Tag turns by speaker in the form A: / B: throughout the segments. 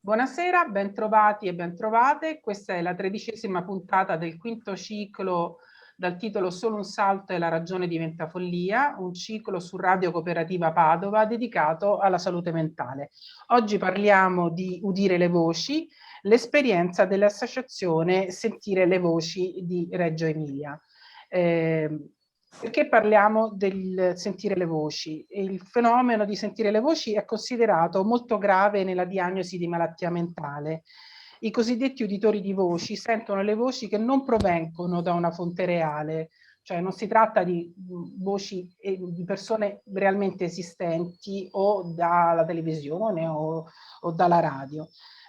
A: Buonasera, bentrovati e bentrovate. Questa è la 13ª puntata del quinto ciclo dal titolo Solo un salto e la ragione diventa follia, un ciclo su Radio Cooperativa Padova dedicato alla salute mentale. Oggi parliamo di Udire le voci, l'esperienza dell'associazione Sentire le voci di Reggio Emilia. Perché parliamo del sentire le voci? Il fenomeno di sentire le voci è considerato molto grave nella diagnosi di malattia mentale. I cosiddetti uditori di voci sentono le voci che non provengono da una fonte reale, cioè non si tratta di voci di persone realmente esistenti o dalla televisione o dalla radio,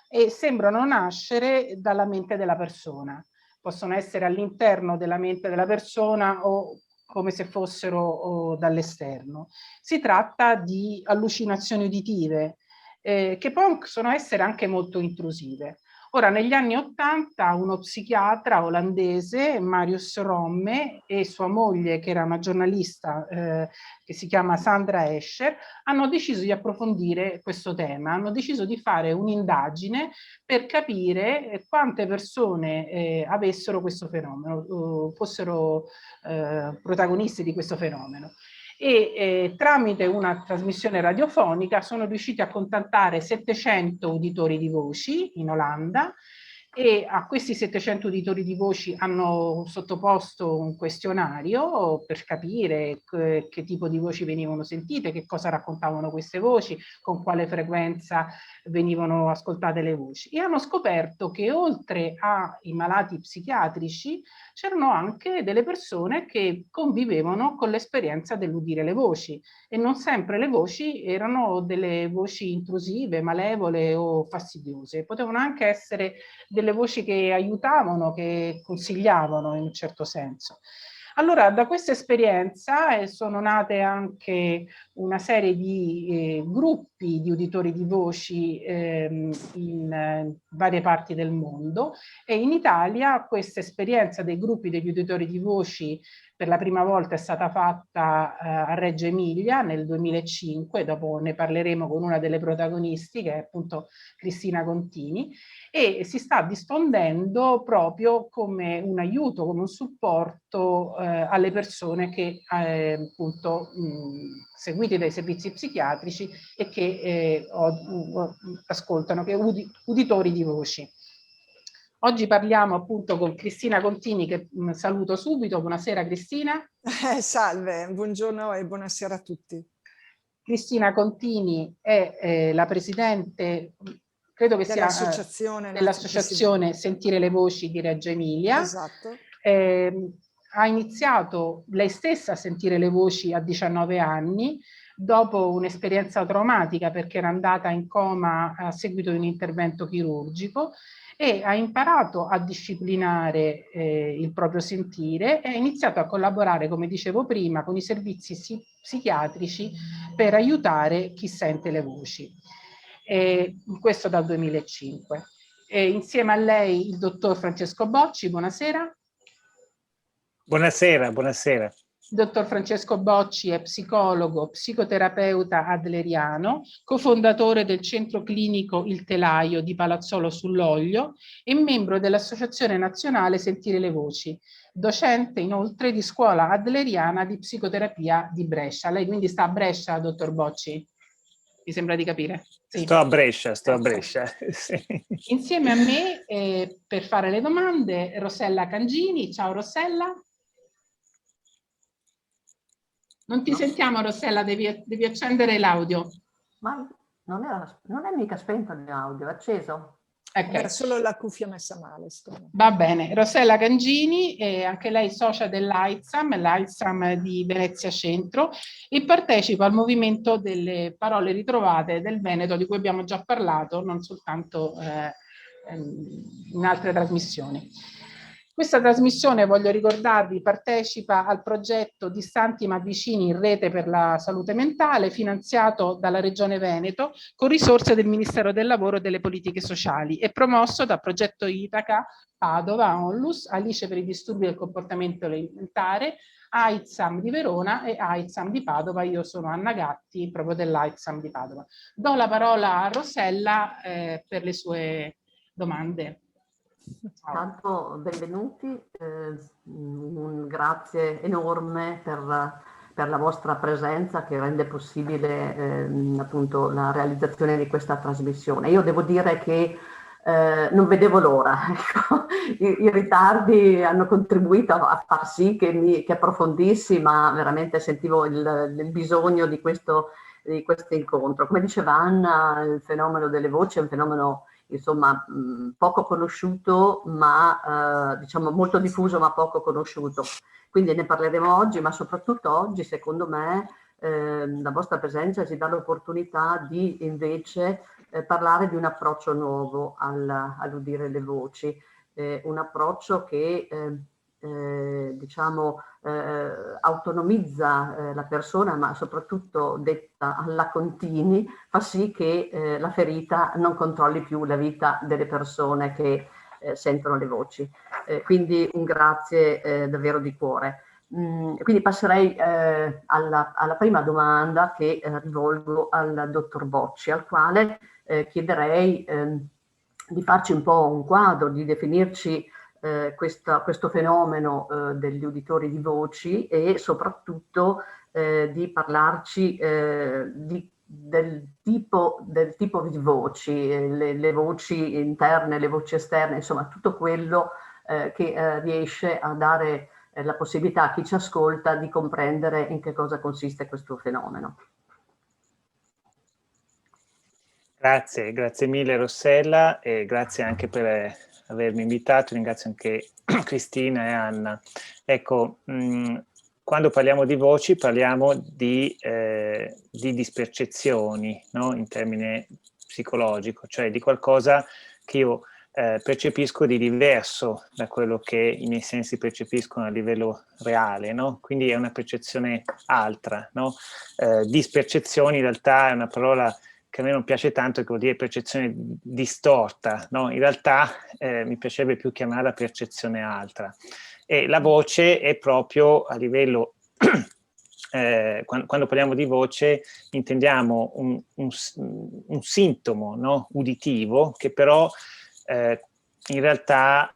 A: e sembrano nascere dalla mente della persona. Possono essere all'interno della mente della persona o come se fossero dall'esterno. Si tratta di allucinazioni uditive che possono essere anche molto intrusive. Ora, negli anni '80 uno psichiatra olandese, Marius Romme, e sua moglie, che era una giornalista che si chiama Sandra Escher, hanno deciso di approfondire questo tema, hanno deciso di fare un'indagine per capire quante persone avessero questo fenomeno, fossero protagonisti di questo fenomeno. E tramite una trasmissione radiofonica sono riusciti a contattare 700 uditori di voci in Olanda, e a questi 700 uditori di voci hanno sottoposto un questionario per capire che tipo di voci venivano sentite, che cosa raccontavano queste voci, con quale frequenza venivano ascoltate le voci, e hanno scoperto che oltre ai malati psichiatrici c'erano anche delle persone che convivevano con l'esperienza dell'udire le voci, e non sempre le voci erano delle voci intrusive, malevole o fastidiose, potevano anche essere delle voci che aiutavano, che consigliavano in un certo senso. Allora, da questa esperienza sono nate anche una serie di gruppi di uditori di voci in varie parti del mondo, e in Italia questa esperienza dei gruppi degli uditori di voci per la prima volta è stata fatta a Reggio Emilia nel 2005, dopo ne parleremo con una delle protagonisti, che è appunto Cristina Contini, e si sta diffondendo proprio come un aiuto, come un supporto alle persone che appunto seguite dai servizi psichiatrici e che ascoltano, che uditori di voci. Oggi parliamo appunto con Cristina Contini, che saluto subito. Buonasera Cristina.
B: Salve, buongiorno e buonasera a tutti.
A: Cristina Contini è la presidente, credo che sia dell'associazione Sentire le voci di Reggio Emilia.
B: Esatto.
A: Ha iniziato lei stessa a sentire le voci a 19 anni, dopo un'esperienza traumatica perché era andata in coma a seguito di un intervento chirurgico, e ha imparato a disciplinare il proprio sentire e ha iniziato a collaborare, come dicevo prima, con i servizi psichiatrici per aiutare chi sente le voci. Questo dal 2005. Insieme a lei il dottor Francesco Bocci, buonasera.
C: Buonasera, buonasera.
A: Il dottor Francesco Bocci è psicologo, psicoterapeuta adleriano, cofondatore del centro clinico Il Telaio di Palazzolo sull'Oglio e membro dell'Associazione Nazionale Sentire le Voci, docente inoltre di scuola adleriana di psicoterapia di Brescia. Lei quindi sta a Brescia, dottor Bocci? Mi sembra di capire.
C: Sì. Sto a Brescia. Sì.
A: Insieme a me per fare le domande Rossella Cangini. Ciao Rossella. Non ti sentiamo Rossella, devi accendere l'audio.
D: Ma non è mica spento il mio audio, è acceso.
A: Okay.
B: È solo la cuffia messa male.
A: Va bene, Rossella Cangini, anche lei socia l'AISAM di Venezia Centro, e partecipa al movimento delle parole ritrovate del Veneto, di cui abbiamo già parlato, non soltanto in altre trasmissioni. Questa trasmissione, voglio ricordarvi, partecipa al progetto Distanti ma Vicini in rete per la salute mentale, finanziato dalla Regione Veneto con risorse del Ministero del Lavoro e delle Politiche Sociali e promosso da Progetto Itaca, Padova, Onlus, Alice per i disturbi del comportamento alimentare, AITSAM di Verona e AITSAM di Padova. Io sono Anna Gatti, proprio dell'AITSAM di Padova. Do la parola a Rossella per le sue domande. Ciao.
D: Tanto benvenuti, un grazie enorme per la vostra presenza che rende possibile appunto la realizzazione di questa trasmissione. Io devo dire che non vedevo l'ora, ecco. I ritardi hanno contribuito a far sì che approfondissi, ma veramente sentivo il bisogno di questo incontro. Come diceva Anna, il fenomeno delle voci è un fenomeno insomma poco conosciuto, ma diciamo molto diffuso ma poco conosciuto. Quindi ne parleremo oggi, ma soprattutto oggi, secondo me, la vostra presenza ci dà l'opportunità di invece parlare di un approccio nuovo all'udire le voci, un approccio che diciamo autonomizza la persona, ma soprattutto detta alla Contini fa sì che la ferita non controlli più la vita delle persone che sentono le voci. Quindi un grazie davvero di cuore. Quindi passerei alla prima domanda che rivolgo al dottor Bocci, al quale chiederei di farci un po' un quadro, di definirci questo fenomeno degli uditori di voci e soprattutto di parlarci del tipo di voci, le voci interne, le voci esterne, insomma tutto quello che riesce a dare la possibilità a chi ci ascolta di comprendere in che cosa consiste questo fenomeno.
C: Grazie mille Rossella e grazie anche per avermi invitato, ringrazio anche Cristina e Anna. Ecco, quando parliamo di voci parliamo di dispercezioni, no? In termine psicologico, cioè di qualcosa che io percepisco di diverso da quello che i miei sensi percepiscono a livello reale, no? Quindi è una percezione altra, no? Dispercezioni in realtà è una parola che a me non piace tanto, che vuol dire percezione distorta, no? In realtà mi piacerebbe più chiamarla percezione altra. E la voce è proprio a livello, quando parliamo di voce intendiamo un sintomo, no? Uditivo, che però in realtà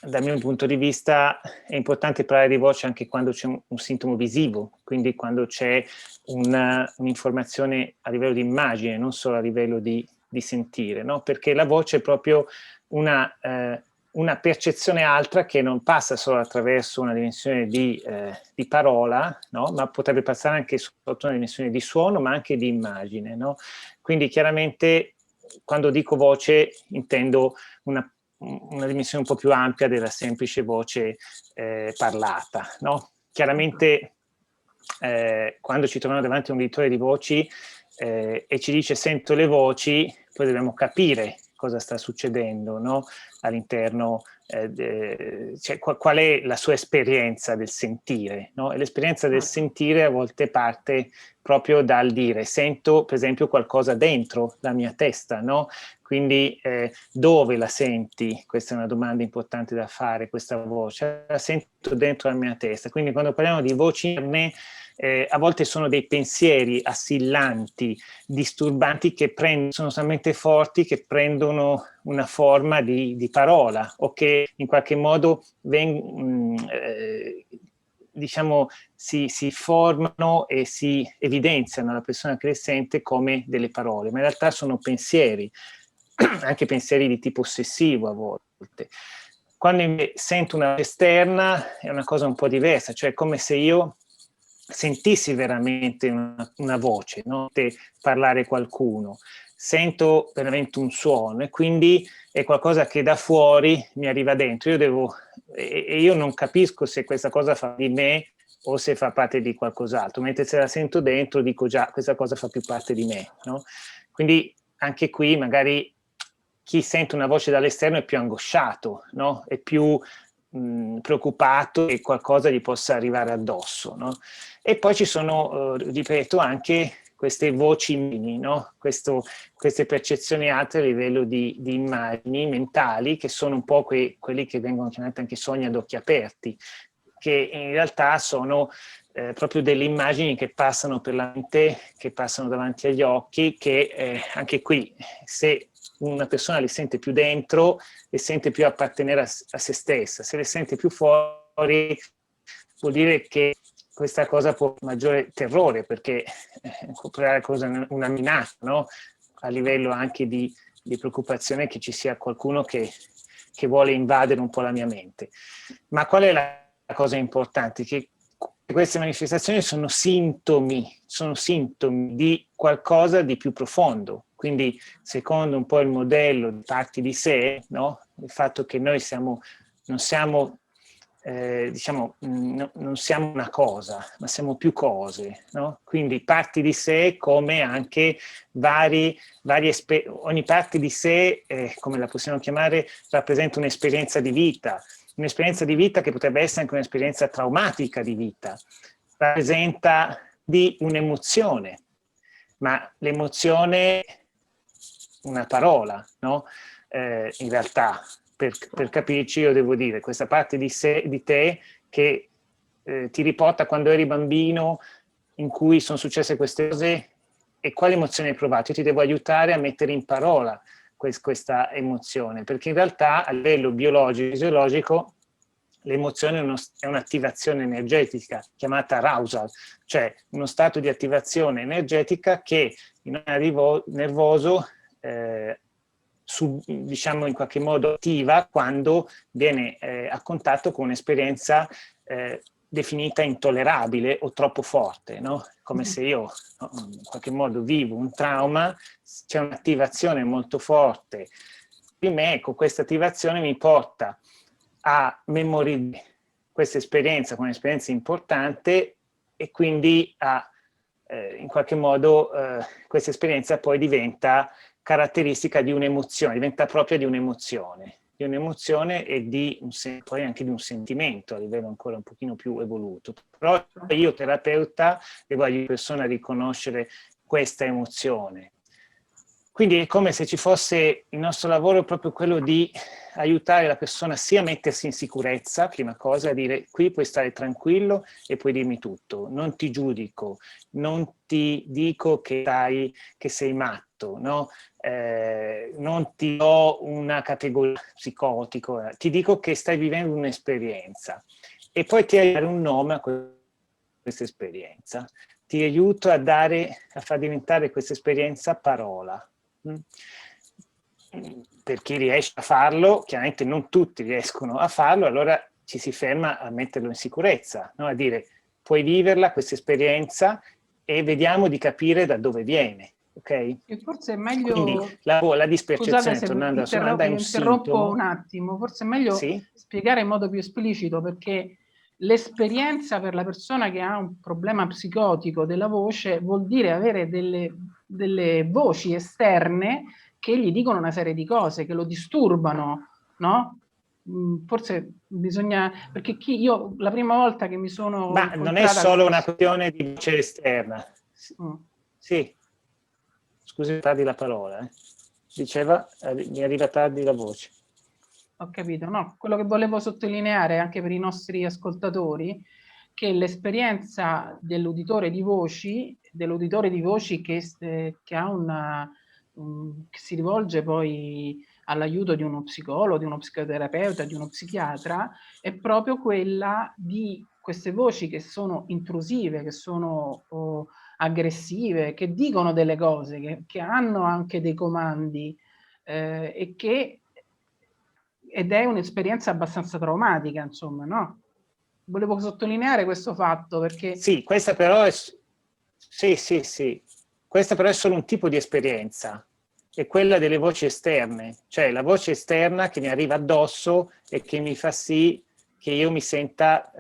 C: dal mio punto di vista è importante parlare di voce anche quando c'è un sintomo visivo, quindi quando c'è un'informazione a livello di immagine, non solo a livello di sentire, no? Perché la voce è proprio una percezione altra che non passa solo attraverso una dimensione di parola, no? Ma potrebbe passare anche sotto una dimensione di suono, ma anche di immagine, no? Quindi chiaramente quando dico voce intendo una dimensione un po' più ampia della semplice voce parlata, no? Chiaramente quando ci troviamo davanti a un editore di voci e ci dice sento le voci, poi dobbiamo capire cosa sta succedendo, no? All'interno, cioè, qual è la sua esperienza del sentire, no? E l'esperienza del sentire a volte parte proprio dal dire sento per esempio qualcosa dentro la mia testa, no? Quindi dove la senti? Questa è una domanda importante da fare, questa voce. La sento dentro la mia testa. Quindi quando parliamo di voci interne, a volte sono dei pensieri assillanti, disturbanti, che sono talmente forti che prendono una forma di parola o che in qualche modo diciamo si formano e si evidenziano alla persona che le sente come delle parole, ma in realtà sono pensieri, anche pensieri di tipo ossessivo a volte. Quando invece sento una voce esterna è una cosa un po' diversa, cioè è come se io sentissi veramente una voce, no? Parlare qualcuno, sento veramente un suono e quindi è qualcosa che da fuori mi arriva dentro. Io non capisco se questa cosa fa di me o se fa parte di qualcos'altro, mentre se la sento dentro dico già questa cosa fa più parte di me, no? Quindi anche qui magari chi sente una voce dall'esterno è più angosciato, no? È più preoccupato che qualcosa gli possa arrivare addosso, no? E poi ci sono, ripeto, anche queste voci mini, no? Queste percezioni alte a livello di immagini mentali, che sono un po' quelli che vengono chiamati anche sogni ad occhi aperti, che in realtà sono proprio delle immagini che passano per la mente, che passano davanti agli occhi, che anche qui, se una persona le sente più dentro, le sente più appartenere a se stessa, se le sente più fuori, vuol dire che questa cosa può maggiore terrore, perché può creare una minaccia, no? A livello anche di preoccupazione che ci sia qualcuno che vuole invadere un po' la mia mente. Ma qual è la cosa importante? Che queste manifestazioni sono sintomi di qualcosa di più profondo. Quindi, secondo un po' il modello di parti di sé, no? Il fatto che noi non siamo non siamo una cosa, ma siamo più cose, no? Quindi parti di sé come anche ogni parte di sé, come la possiamo chiamare, rappresenta un'esperienza di vita che potrebbe essere anche un'esperienza traumatica di vita, rappresenta di un'emozione, ma l'emozione, una parola, no? In realtà, per capirci, io devo dire questa parte di te che ti riporta quando eri bambino, in cui sono successe queste cose, e quali emozioni hai provato? Io ti devo aiutare a mettere in parola questa emozione, perché in realtà a livello biologico, fisiologico, l'emozione è un'attivazione energetica chiamata arousal, cioè uno stato di attivazione energetica che in un nervoso diciamo in qualche modo attiva quando viene a contatto con un'esperienza definita intollerabile o troppo forte, no? Come se io in qualche modo vivo un trauma, c'è un'attivazione molto forte di me, ecco, questa attivazione mi porta a memorizzare questa esperienza come un'esperienza importante e quindi in qualche modo questa esperienza poi diventa caratteristica di un'emozione, diventa propria di un'emozione e poi anche di un sentimento a livello ancora un pochino più evoluto. Però io terapeuta devo aiutare la persona a riconoscere questa emozione. Quindi è come se ci fosse il nostro lavoro proprio quello di aiutare la persona sia a mettersi in sicurezza, prima cosa, a dire qui puoi stare tranquillo e puoi dirmi tutto, non ti giudico, non ti dico che sei matto, no? Non ti do una categoria psicotico, ti dico che stai vivendo un'esperienza e poi ti aiuto a dare un nome a questa esperienza, ti aiuto a far diventare questa esperienza parola. Per chi riesce a farlo, chiaramente non tutti riescono a farlo, allora ci si ferma a metterlo in sicurezza, no? A dire puoi viverla questa esperienza e vediamo di capire da dove viene. Okay?
A: E forse è meglio...
C: Quindi la dispercezione, tornando alla sua domanda, è un
A: interrompo un attimo, forse è meglio spiegare in modo più esplicito, perché l'esperienza per la persona che ha un problema psicotico della voce vuol dire avere delle voci esterne che gli dicono una serie di cose, che lo disturbano, no? Forse bisogna, perché io la prima volta che mi sono
C: ma non è solo una questione di voce esterna. Sì, scusi, tardi la parola, diceva, mi arriva tardi la voce.
A: Ho capito, no, quello che volevo sottolineare anche per i nostri ascoltatori, che l'esperienza dell'uditore di voci che ha che si rivolge poi all'aiuto di uno psicologo, di uno psicoterapeuta, di uno psichiatra, è proprio quella di queste voci che sono intrusive, che sono aggressive, che dicono delle cose, che hanno anche dei comandi ed è un'esperienza abbastanza traumatica, insomma, no? Volevo sottolineare questo fatto perché...
C: Sì, questa però è... Sì. Questa però è solo un tipo di esperienza, è quella delle voci esterne, cioè la voce esterna che mi arriva addosso e che mi fa sì che io mi senta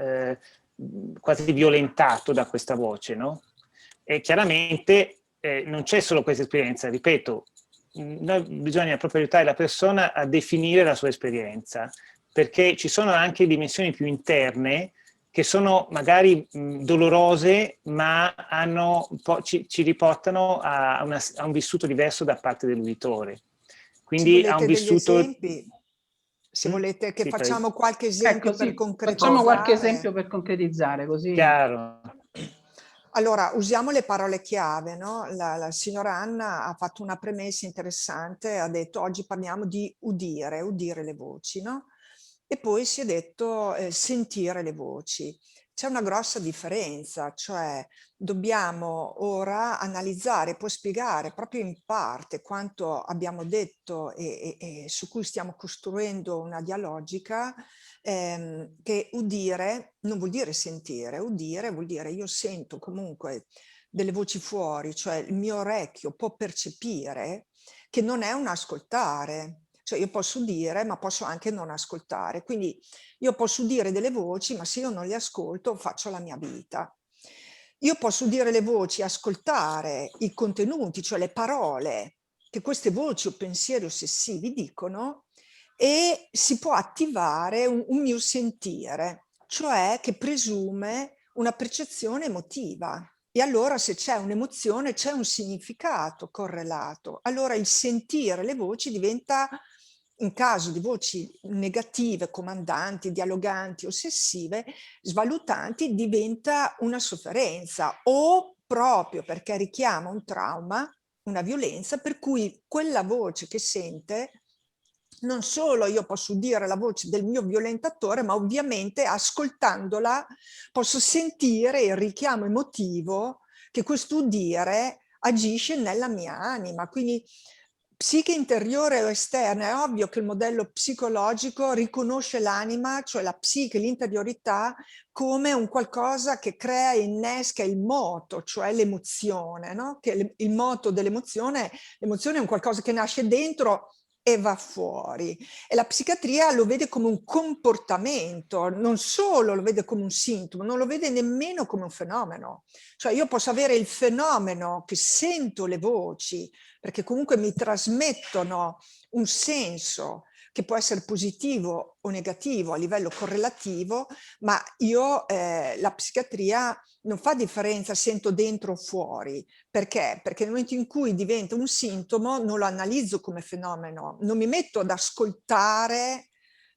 C: quasi violentato da questa voce, no? E chiaramente non c'è solo questa esperienza, ripeto, bisogna proprio aiutare la persona a definire la sua esperienza, perché ci sono anche dimensioni più interne che sono magari dolorose, ma ci riportano a un vissuto diverso da parte dell'uditore. Quindi a un vissuto...
B: Se volete che
C: Sì,
B: facciamo qualche esempio
A: Ecco, sì,
B: per concretizzare.
A: facciamo qualche esempio per concretizzare, così.
C: chiaro.
B: Allora, usiamo le parole chiave, no? La signora Anna ha fatto una premessa interessante, ha detto oggi parliamo di udire le voci, no? E poi si è detto sentire le voci. C'è una grossa differenza, cioè dobbiamo ora analizzare, poi spiegare proprio in parte quanto abbiamo detto e su cui stiamo costruendo una dialogica, che udire non vuol dire sentire, udire vuol dire io sento comunque delle voci fuori, cioè il mio orecchio può percepire che non è un ascoltare, cioè io posso udire ma posso anche non ascoltare, quindi io posso udire delle voci ma se io non le ascolto faccio la mia vita. Io posso udire le voci, ascoltare i contenuti, cioè le parole che queste voci o pensieri ossessivi dicono, e si può attivare un mio sentire, cioè che presume una percezione emotiva. E allora se c'è un'emozione c'è un significato correlato. Allora il sentire le voci diventa, in caso di voci negative, comandanti, dialoganti, ossessive, svalutanti, diventa una sofferenza o proprio perché richiama un trauma, una violenza, per cui quella voce che sente, non solo io posso udire la voce del mio violentatore, ma ovviamente ascoltandola posso sentire il richiamo emotivo che questo udire agisce nella mia anima. Quindi psiche interiore o esterna, è ovvio che il modello psicologico riconosce l'anima, cioè la psiche, l'interiorità, come un qualcosa che crea e innesca il moto, cioè l'emozione, no? Che il moto dell'emozione, l'emozione è un qualcosa che nasce dentro e va fuori. E la psichiatria lo vede come un comportamento, non solo lo vede come un sintomo, non lo vede nemmeno come un fenomeno. Cioè io posso avere il fenomeno che sento le voci, perché comunque mi trasmettono un senso che può essere positivo o negativo a livello correlativo, ma io, la psichiatria non fa differenza sento dentro o fuori. Perché? Perché nel momento in cui diventa un sintomo non lo analizzo come fenomeno, non mi metto ad ascoltare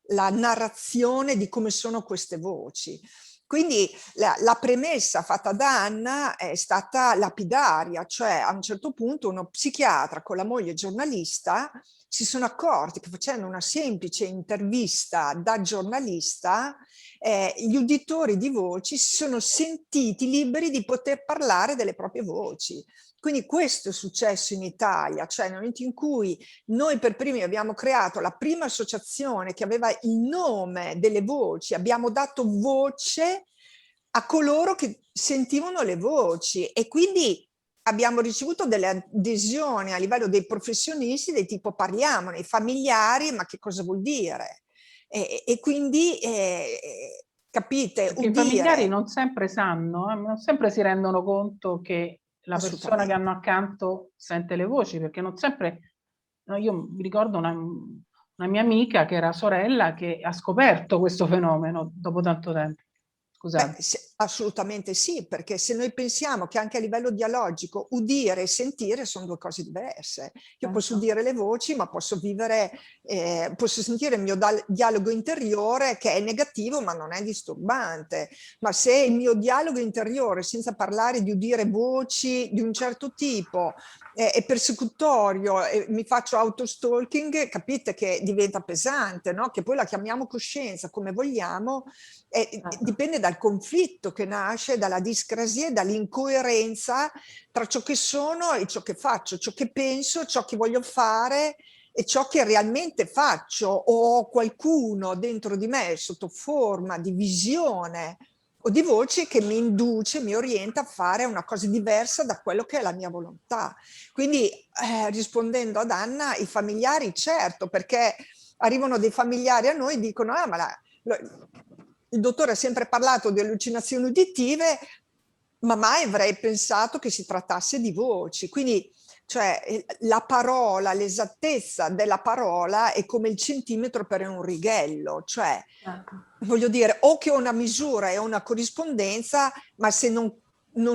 B: la narrazione di come sono queste voci. Quindi la premessa fatta da Anna è stata lapidaria, cioè a un certo punto uno psichiatra con la moglie giornalista si sono accorti che facendo una semplice intervista da giornalista gli uditori di voci si sono sentiti liberi di poter parlare delle proprie voci. Quindi questo è successo in Italia, cioè nel momento in cui noi per primi abbiamo creato la prima associazione che aveva il nome delle voci, abbiamo dato voce a coloro che sentivano le voci e quindi abbiamo ricevuto delle adesioni a livello dei professionisti del tipo parliamone, i familiari, ma che cosa vuol dire? E quindi capite,
A: Perché i familiari non sempre sanno, non sempre si rendono conto che la persona che hanno accanto sente le voci, perché non sempre... No, io mi ricordo una mia amica che era sorella che ha scoperto questo fenomeno dopo tanto tempo. Scusate.
B: Beh, assolutamente sì, perché se noi pensiamo che anche a livello dialogico udire e sentire sono due cose diverse. Io posso udire le voci, ma posso vivere, posso sentire il mio dialogo interiore che è negativo ma non è disturbante. Ma se il mio dialogo interiore, senza parlare di udire voci di un certo tipo, è persecutorio e mi faccio autostalking, capite che diventa pesante, no? Che poi la chiamiamo coscienza come vogliamo, dipende dal conflitto che nasce, dalla discrasia e dall'incoerenza tra ciò che sono e ciò che faccio, ciò che penso, ciò che voglio fare e ciò che realmente faccio, o ho qualcuno dentro di me sotto forma di visione o di voce che mi induce, mi orienta a fare una cosa diversa da quello che è la mia volontà. Quindi rispondendo ad Anna, i familiari certo, perché arrivano dei familiari a noi e dicono ma il dottore ha sempre parlato di allucinazioni uditive, ma mai avrei pensato che si trattasse di voci. Quindi cioè la parola, l'esattezza della parola è come il centimetro per un righello, cioè voglio dire o che ho una misura e una corrispondenza, ma se non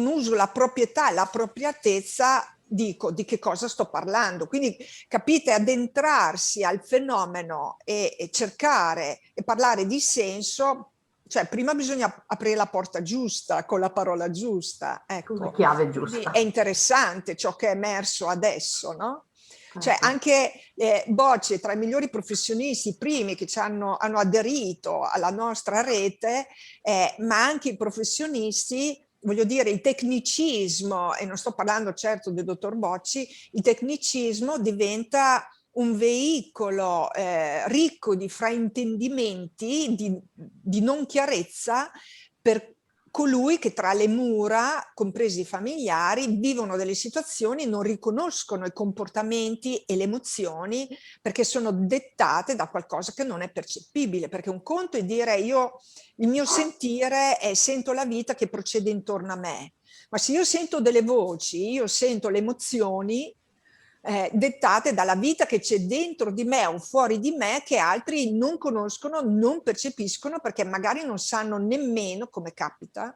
B: uso la proprietà e l'appropriatezza dico di che cosa sto parlando. Quindi capite, addentrarsi al fenomeno e cercare e parlare di senso, cioè prima bisogna aprire la porta giusta, con la parola giusta,
D: Con la
B: ecco.
D: chiave
B: Quindi
D: giusta.
B: è interessante ciò che è emerso adesso, no? Cioè
D: Certo.
B: anche Bocci è tra i migliori professionisti, i primi che hanno aderito alla nostra rete, ma anche i professionisti, voglio dire, il tecnicismo, e non sto parlando certo del dottor Bocci, il tecnicismo diventa un veicolo ricco di fraintendimenti, di non chiarezza per colui che tra le mura, compresi i familiari, vivono delle situazioni e non riconoscono i comportamenti e le emozioni perché sono dettate da qualcosa che non è percepibile. Perché un conto è dire il mio sentire è sento la vita che procede intorno a me, ma se io sento delle voci, io sento le emozioni dettate dalla vita che c'è dentro di me o fuori di me che altri non conoscono, non percepiscono perché magari non sanno nemmeno, come capita,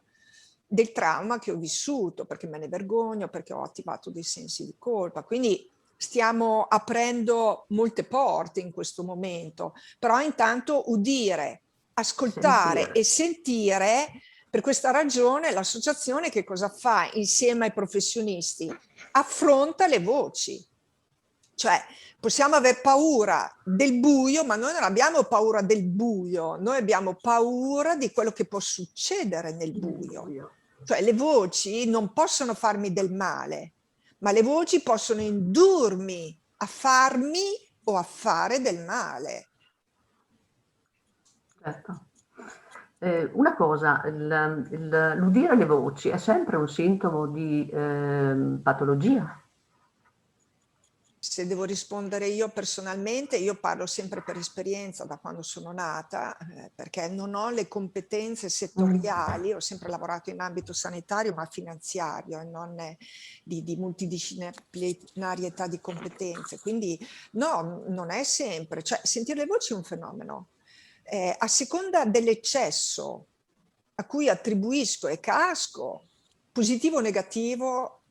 B: del trauma che ho vissuto, perché me ne vergogno, perché ho attivato dei sensi di colpa. Quindi stiamo aprendo molte porte in questo momento, però intanto udire, ascoltare e sentire. Per questa ragione l'associazione che cosa fa insieme ai professionisti? Affronta le voci. Cioè, possiamo aver paura del buio, ma noi non abbiamo paura del buio, noi abbiamo paura di quello che può succedere nel buio. Cioè, le voci non possono farmi del male, ma le voci possono indurmi a farmi o a fare del male.
D: Certo. Una cosa, l'udire le voci è sempre un sintomo di patologia?
B: Se devo rispondere io personalmente, io parlo sempre per esperienza da quando sono nata, perché non ho le competenze settoriali, ho sempre lavorato in ambito sanitario ma finanziario e non di multidisciplinarietà di competenze, quindi no, non è sempre, cioè sentire le voci è un fenomeno. A seconda dell'eccesso a cui attribuisco e casco, positivo o negativo,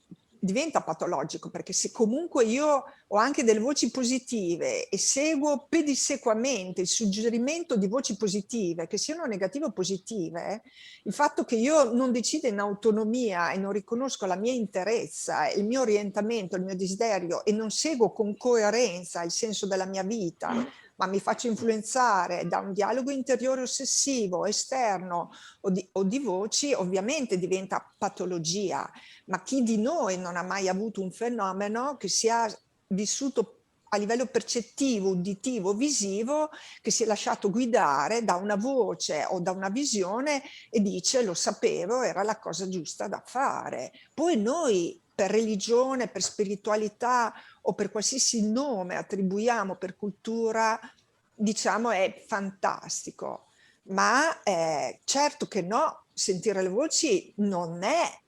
B: diventa patologico, perché se comunque io ho anche delle voci positive e seguo pedissequamente il suggerimento di voci positive, che siano negative o positive, il fatto che io non decida in autonomia e non riconosco la mia interezza, il mio orientamento, il mio desiderio e non seguo con coerenza il senso della mia vita, ma mi faccio influenzare da un dialogo interiore ossessivo, esterno o di voci, ovviamente diventa patologia. Ma chi di noi non ha mai avuto un fenomeno che sia vissuto a livello percettivo, uditivo, visivo, che si è lasciato guidare da una voce o da una visione e dice lo sapevo, era la cosa giusta da fare. Poi noi per religione, per spiritualità o per qualsiasi nome attribuiamo, per cultura, diciamo è fantastico. Ma certo che no, sentire le voci non è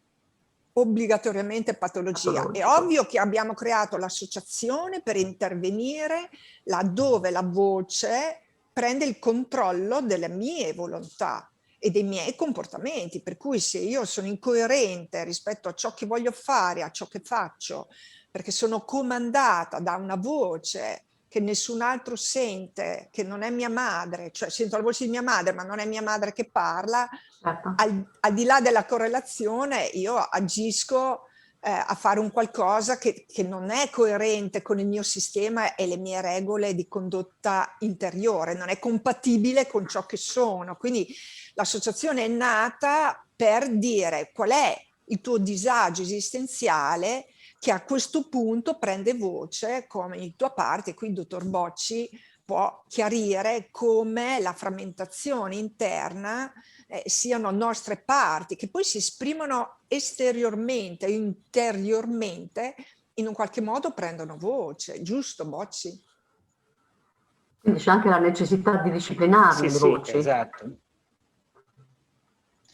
B: obbligatoriamente patologia. È ovvio che abbiamo creato l'associazione per intervenire laddove la voce prende il controllo delle mie volontà e dei miei comportamenti, per cui se io sono incoerente rispetto a ciò che voglio fare, a ciò che faccio, perché sono comandata da una voce che nessun altro sente, che non è mia madre, cioè sento la voce di mia madre ma non è mia madre che parla,
D: Certo.
B: al di là della correlazione io agisco a fare un qualcosa che non è coerente con il mio sistema e le mie regole di condotta interiore, non è compatibile con ciò che sono. Quindi l'associazione è nata per dire qual è il tuo disagio esistenziale che a questo punto prende voce come in tua parte. Qui il dottor Bocci può chiarire come la frammentazione interna siano nostre parti che poi si esprimono esteriormente, interiormente, in un qualche modo prendono voce, giusto Bocci?
D: Quindi c'è anche la necessità di disciplinarle le voci.
C: Esatto.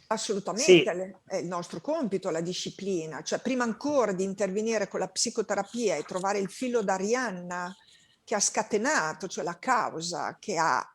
B: Assolutamente, è il nostro compito la disciplina, cioè prima ancora di intervenire con la psicoterapia e trovare il filo d'Arianna che ha scatenato, cioè la causa che ha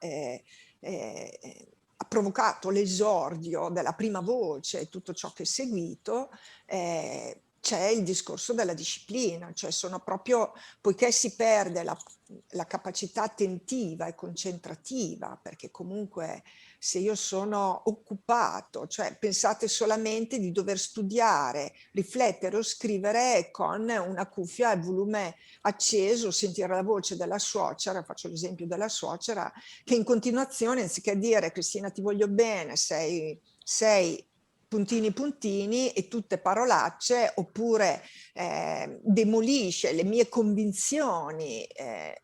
B: provocato l'esordio della prima voce e tutto ciò che è seguito, c'è c'è il discorso della disciplina, cioè sono proprio, poiché si perde la capacità attentiva e concentrativa, perché comunque se io sono occupato, cioè pensate solamente di dover studiare, riflettere o scrivere con una cuffia a volume acceso, sentire la voce della suocera, faccio l'esempio della suocera, che in continuazione, anziché dire Cristina ti voglio bene, sei puntini puntini e tutte parolacce, oppure demolisce le mie convinzioni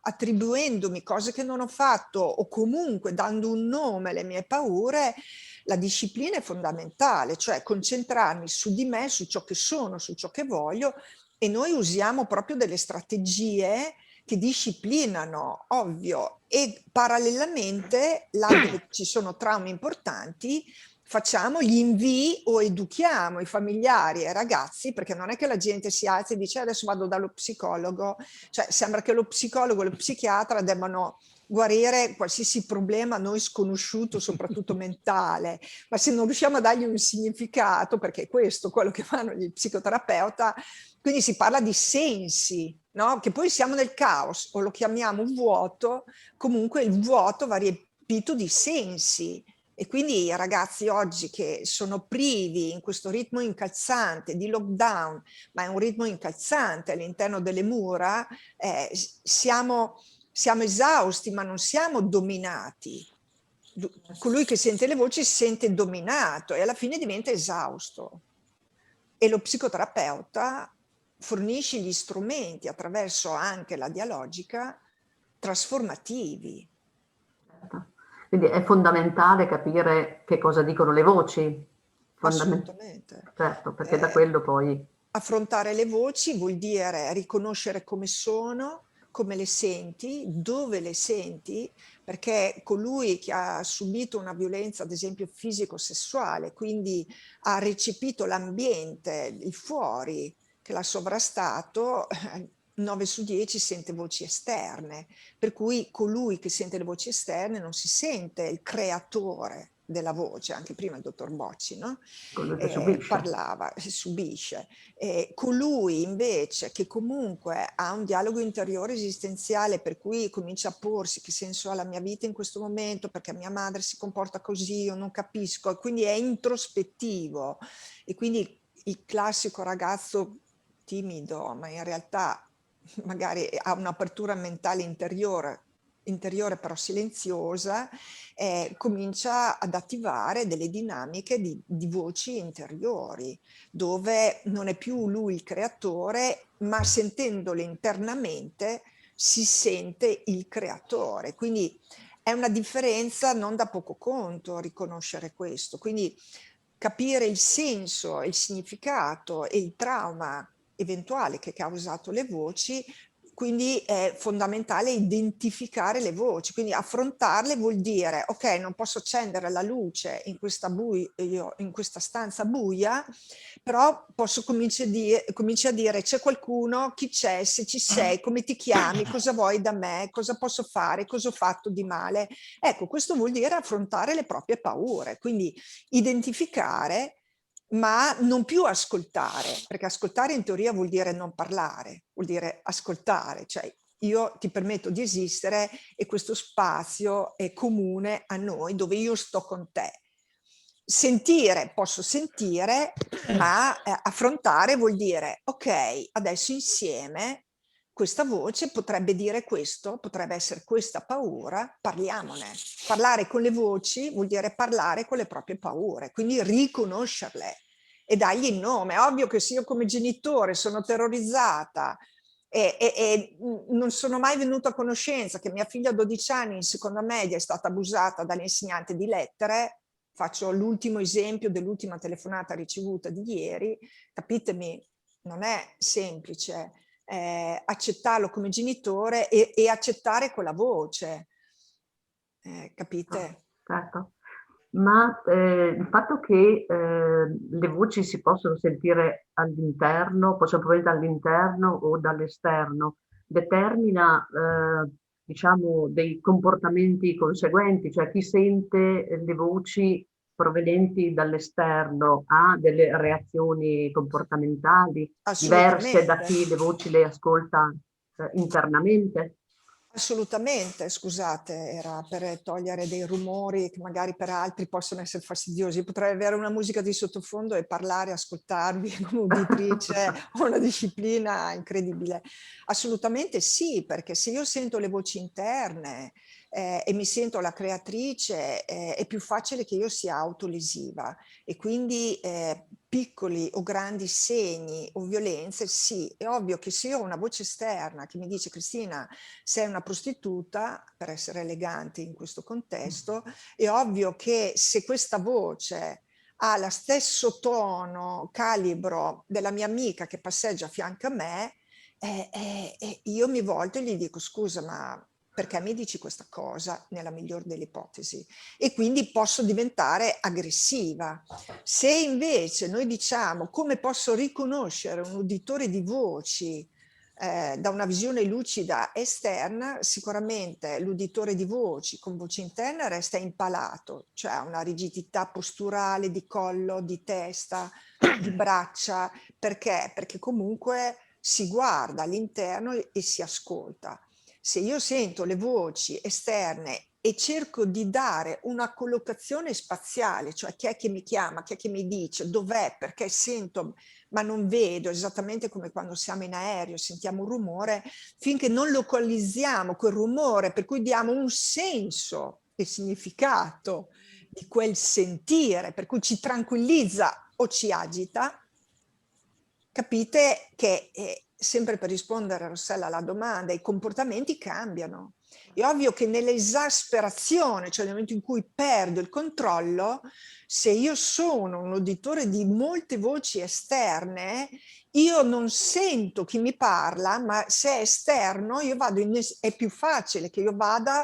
B: attribuendomi cose che non ho fatto o comunque dando un nome alle mie paure. La disciplina è fondamentale, cioè concentrarmi su di me, su ciò che sono, su ciò che voglio, e noi usiamo proprio delle strategie che disciplinano, ovvio, e parallelamente, là dove ci sono traumi importanti, facciamo gli invii o educhiamo i familiari e i ragazzi, perché non è che la gente si alza e dice adesso vado dallo psicologo, cioè sembra che lo psicologo e lo psichiatra debbano guarire qualsiasi problema a noi sconosciuto, soprattutto mentale, ma se non riusciamo a dargli un significato, perché è questo quello che fanno gli psicoterapeuta, quindi si parla di sensi, no? Che poi siamo nel caos o lo chiamiamo vuoto, comunque il vuoto va riempito di sensi. E quindi i ragazzi oggi che sono privi in questo ritmo incalzante di lockdown, ma è un ritmo incalzante all'interno delle mura, siamo esausti, ma non siamo dominati. Colui che sente le voci si sente dominato e alla fine diventa esausto. E lo psicoterapeuta fornisce gli strumenti attraverso anche la dialogica trasformativi.
D: Quindi è fondamentale capire che cosa dicono le voci.
B: Assolutamente.
D: Certo, perché da quello poi...
B: Affrontare le voci vuol dire riconoscere come sono, come le senti, dove le senti, perché colui che ha subito una violenza, ad esempio fisico-sessuale, quindi ha recepito l'ambiente, il fuori, che l'ha sovrastato, 9 su 10 sente voci esterne, per cui colui che sente le voci esterne non si sente il creatore della voce, anche prima il dottor Bocci, no? Parlava, subisce. Colui invece che comunque ha un dialogo interiore esistenziale, per cui comincia a porsi che senso ha la mia vita in questo momento, perché mia madre si comporta così, io non capisco, quindi è introspettivo, e quindi il classico ragazzo timido, ma in realtà magari ha un'apertura mentale interiore però silenziosa, comincia ad attivare delle dinamiche di voci interiori, dove non è più lui il creatore, ma sentendole internamente si sente il creatore. Quindi è una differenza non da poco conto riconoscere questo. Quindi capire il senso, il significato e il trauma eventuale che ha causato le voci, quindi è fondamentale identificare le voci, quindi affrontarle vuol dire ok, non posso accendere la luce in questa stanza buia, però posso cominci a dire c'è qualcuno, chi c'è, se ci sei, come ti chiami, cosa vuoi da me, cosa posso fare, cosa ho fatto di male. Ecco, questo vuol dire affrontare le proprie paure, quindi identificare, ma non più ascoltare, perché ascoltare in teoria vuol dire non parlare, vuol dire ascoltare, cioè io ti permetto di esistere e questo spazio è comune a noi dove io sto con te. Sentire, posso sentire, ma affrontare vuol dire ok, adesso insieme questa voce potrebbe dire questo, potrebbe essere questa paura, parliamone. Parlare con le voci vuol dire parlare con le proprie paure, quindi riconoscerle e dargli il nome. È ovvio che se io come genitore sono terrorizzata e non sono mai venuta a conoscenza che mia figlia a 12 anni in seconda media è stata abusata dall'insegnante di lettere, faccio l'ultimo esempio dell'ultima telefonata ricevuta di ieri, capitemi, non è semplice. Accettarlo come genitore e accettare quella voce, capite?
D: Certo, ma il fatto che le voci si possono sentire all'interno, possono provenire dall'interno o dall'esterno, determina diciamo dei comportamenti conseguenti, cioè chi sente le voci provenienti dall'esterno ha delle reazioni comportamentali diverse da
B: Assolutamente.
D: chi le voci le ascolta internamente?
B: Assolutamente, scusate, era per togliere dei rumori che magari per altri possono essere fastidiosi. Potrei avere una musica di sottofondo e parlare, ascoltarvi come uditrice, ho una disciplina incredibile. Assolutamente sì, perché se io sento le voci interne e mi sento la creatrice, è più facile che io sia autolesiva e quindi piccoli o grandi segni o violenze, sì, è ovvio che se io ho una voce esterna che mi dice Cristina sei una prostituta, per essere elegante in questo contesto, è ovvio che se questa voce ha lo stesso tono, calibro della mia amica che passeggia a fianco a me, io mi volto e gli dico scusa, ma perché mi dici questa cosa nella miglior delle ipotesi? E quindi posso diventare aggressiva. Se invece noi diciamo come posso riconoscere un uditore di voci da una visione lucida esterna, sicuramente l'uditore di voci con voce interna resta impalato, cioè ha una rigidità posturale di collo, di testa, di braccia. Perché? Perché comunque si guarda all'interno e si ascolta. Se io sento le voci esterne e cerco di dare una collocazione spaziale, cioè chi è che mi chiama, chi è che mi dice, dov'è, perché sento ma non vedo, esattamente come quando siamo in aereo, sentiamo un rumore, finché non localizziamo quel rumore, per cui diamo un senso e significato di quel sentire, per cui ci tranquillizza o ci agita, capite che, sempre per rispondere a Rossella alla domanda, i comportamenti cambiano. È ovvio che nell'esasperazione, cioè nel momento in cui perdo il controllo, se io sono un uditore di molte voci esterne, io non sento chi mi parla, ma se è esterno io vado è più facile che io vada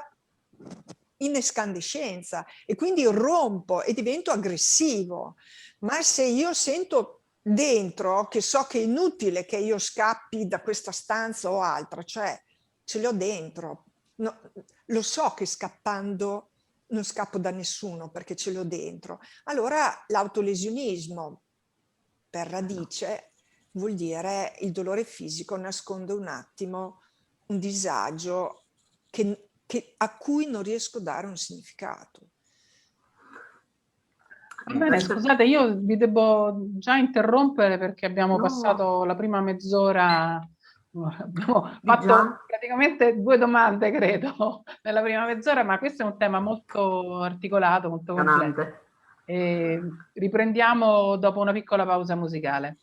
B: in escandescenza e quindi rompo e divento aggressivo. Ma se io sento dentro che so che è inutile che io scappi da questa stanza o altra, cioè ce l'ho dentro, no, lo so che scappando non scappo da nessuno perché ce l'ho dentro. Allora l'autolesionismo per radice vuol dire il dolore fisico nasconde un attimo un disagio a cui non riesco a dare un significato.
A: Va bene, scusate, io vi devo già interrompere perché abbiamo passato la prima mezz'ora, abbiamo fatto praticamente 2 domande, credo, nella prima mezz'ora, ma questo è un tema molto articolato, molto complesso. E riprendiamo dopo una piccola pausa musicale.